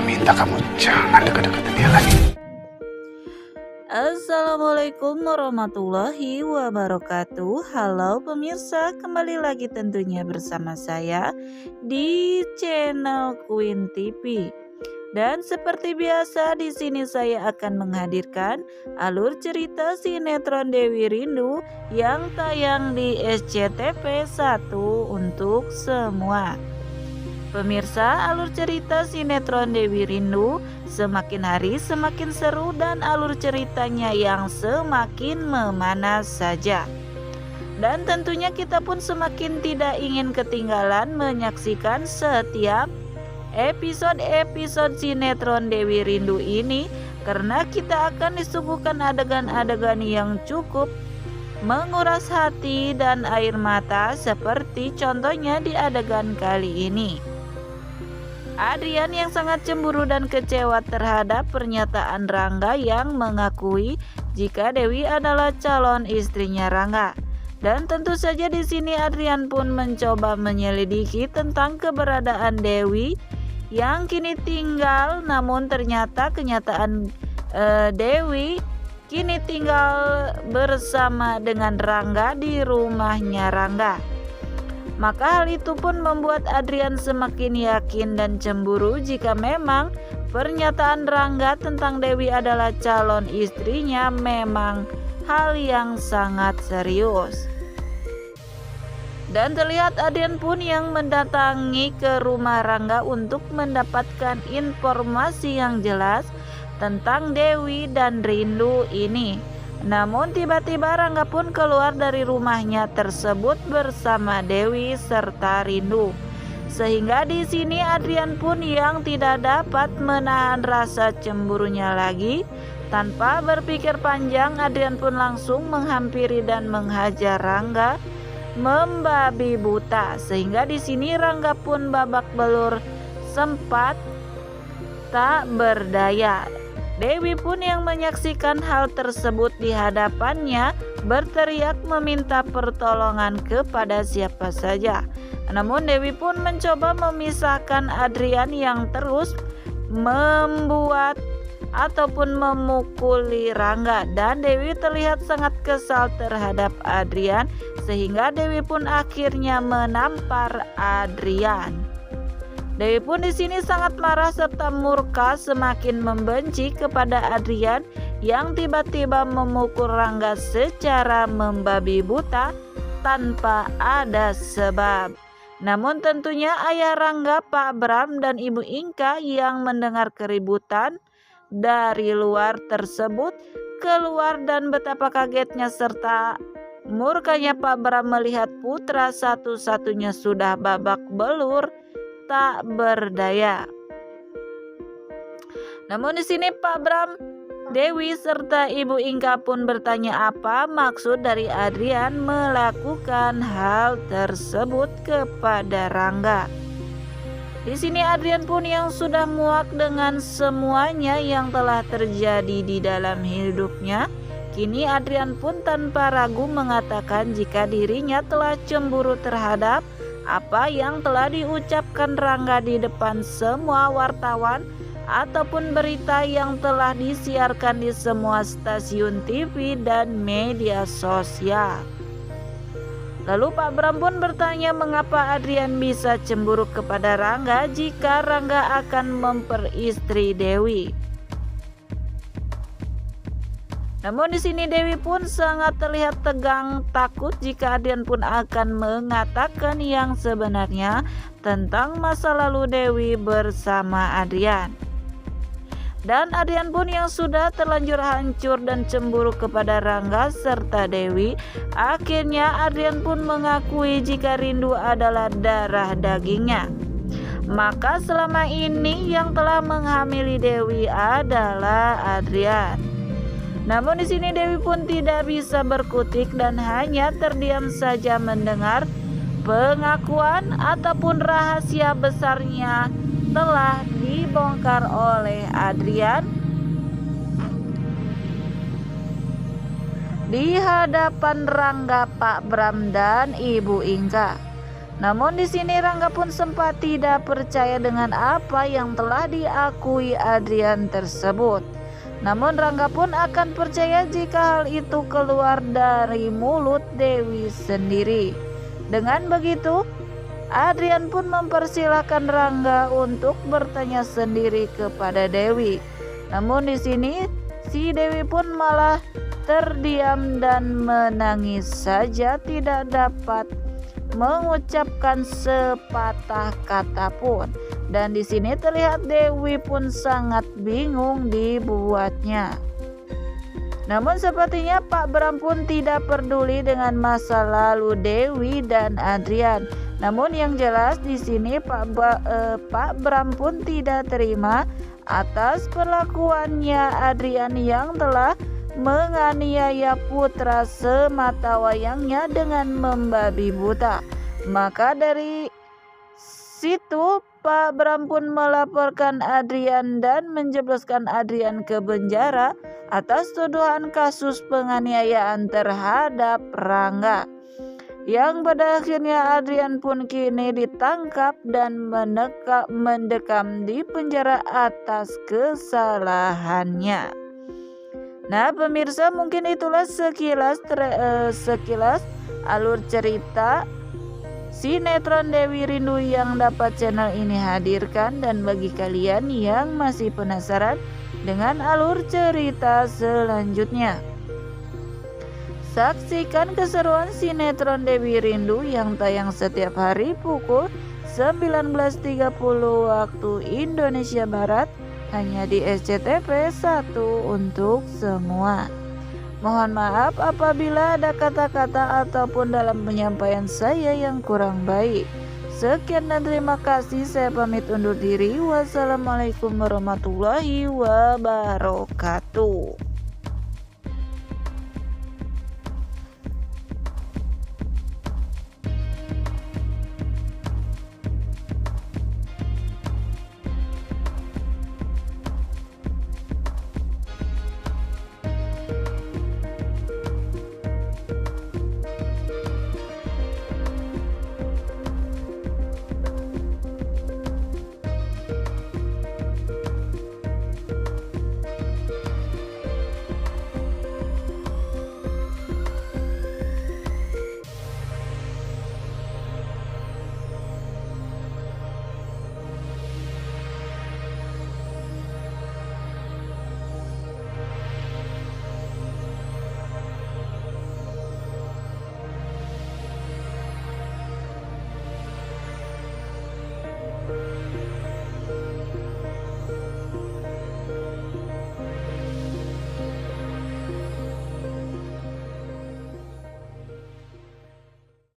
meminta kamu jangan dekat-dekat dia lagi. Assalamualaikum warahmatullahi wabarakatuh. Halo pemirsa, kembali lagi tentunya bersama saya di channel Queen TV. Dan seperti biasa di sini saya akan menghadirkan alur cerita sinetron Dewi Rindu yang tayang di SCTV 1 untuk semua. Pemirsa, alur cerita sinetron Dewi Rindu semakin hari semakin seru dan alur ceritanya yang semakin memanas saja. Dan tentunya kita pun semakin tidak ingin ketinggalan menyaksikan setiap episode-episode sinetron Dewi Rindu ini, karena kita akan disuguhkan adegan-adegan yang cukup menguras hati dan air mata, seperti contohnya di adegan kali ini. Adrian yang sangat cemburu dan kecewa terhadap pernyataan Rangga yang mengakui jika Dewi adalah calon istrinya Rangga. Dan tentu saja di sini Adrian pun mencoba menyelidiki tentang keberadaan Dewi yang kini tinggal, namun ternyata kenyataan Dewi kini tinggal bersama dengan Rangga di rumahnya Rangga. Maka hal itu pun membuat Adrian semakin yakin dan cemburu jika memang pernyataan Rangga tentang Dewi adalah calon istrinya memang hal yang sangat serius. Dan terlihat Adrian pun yang mendatangi ke rumah Rangga untuk mendapatkan informasi yang jelas tentang Dewi dan Rindu ini. Namun tiba-tiba Rangga pun keluar dari rumahnya tersebut bersama Dewi serta Rindu. Sehingga di sini Adrian pun yang tidak dapat menahan rasa cemburunya lagi. Tanpa berpikir panjang, Adrian pun langsung menghampiri dan menghajar Rangga membabi buta. Sehingga di sini Rangga pun babak belur, sempat tak berdaya. Dewi pun yang menyaksikan hal tersebut di hadapannya berteriak meminta pertolongan kepada siapa saja. Namun Dewi pun mencoba memisahkan Adrian yang terus membuat ataupun memukuli Rangga, dan Dewi terlihat sangat kesal terhadap Adrian, sehingga Dewi pun akhirnya menampar Adrian. Dewi pun di sini sangat marah serta murka, semakin membenci kepada Adrian yang tiba-tiba memukul Rangga secara membabi buta tanpa ada sebab. Namun tentunya ayah Rangga, Pak Bram dan Ibu Inka yang mendengar keributan dari luar tersebut keluar, dan betapa kagetnya serta murkanya Pak Bram melihat putra satu-satunya sudah babak belur tak berdaya. Namun di sini Pak Bram, Dewi serta Ibu Inka pun bertanya apa maksud dari Adrian melakukan hal tersebut kepada Rangga. Di sini Adrian pun yang sudah muak dengan semuanya yang telah terjadi di dalam hidupnya. Kini Adrian pun tanpa ragu mengatakan jika dirinya telah cemburu terhadap apa yang telah diucapkan Rangga di depan semua wartawan ataupun berita yang telah disiarkan di semua stasiun TV dan media sosial. Lalu Pak Bram pun bertanya mengapa Adrian bisa cemburu kepada Rangga jika Rangga akan memperistri Dewi. Namun di sini Dewi pun sangat terlihat tegang, takut jika Adrian pun akan mengatakan yang sebenarnya tentang masa lalu Dewi bersama Adrian. Dan Adrian pun yang sudah terlanjur hancur dan cemburu kepada Rangga serta Dewi, akhirnya Adrian pun mengakui jika Rindu adalah darah dagingnya. Maka selama ini yang telah menghamili Dewi adalah Adrian. Namun di sini Dewi pun tidak bisa berkutik dan hanya terdiam saja mendengar pengakuan ataupun rahasia besarnya telah dibongkar oleh Adrian di hadapan Rangga, Pak Bram dan Ibu Inka. Namun di sini Rangga pun sempat tidak percaya dengan apa yang telah diakui Adrian tersebut. Namun Rangga pun akan percaya jika hal itu keluar dari mulut Dewi sendiri. Dengan begitu, Adrian pun mempersilahkan Rangga untuk bertanya sendiri kepada Dewi. Namun di sini si Dewi pun malah terdiam dan menangis saja, tidak dapat mengucapkan sepatah kata pun. Dan di sini terlihat Dewi pun sangat bingung dibuatnya. Namun sepertinya Pak Bram pun tidak peduli dengan masa lalu Dewi dan Adrian. Namun yang jelas di sini Pak Bram pun tidak terima atas perlakuannya Adrian yang telah menganiaya putra sematawayangnya dengan membabi buta. Maka dari situ Pak Bram pun melaporkan Adrian dan menjebloskan Adrian ke penjara atas tuduhan kasus penganiayaan terhadap Rangga. Yang pada akhirnya Adrian pun kini ditangkap dan mendekam di penjara atas kesalahannya. Nah pemirsa, mungkin itulah sekilas alur cerita sinetron Dewi Rindu yang dapat channel ini hadirkan. Dan bagi kalian yang masih penasaran dengan alur cerita selanjutnya, saksikan keseruan sinetron Dewi Rindu yang tayang setiap hari pukul 19.30 waktu Indonesia Barat hanya di SCTV 1 untuk semua. Mohon maaf apabila ada kata-kata ataupun dalam penyampaian saya yang kurang baik. Sekian dan terima kasih, saya pamit undur diri. Wassalamualaikum warahmatullahi wabarakatuh.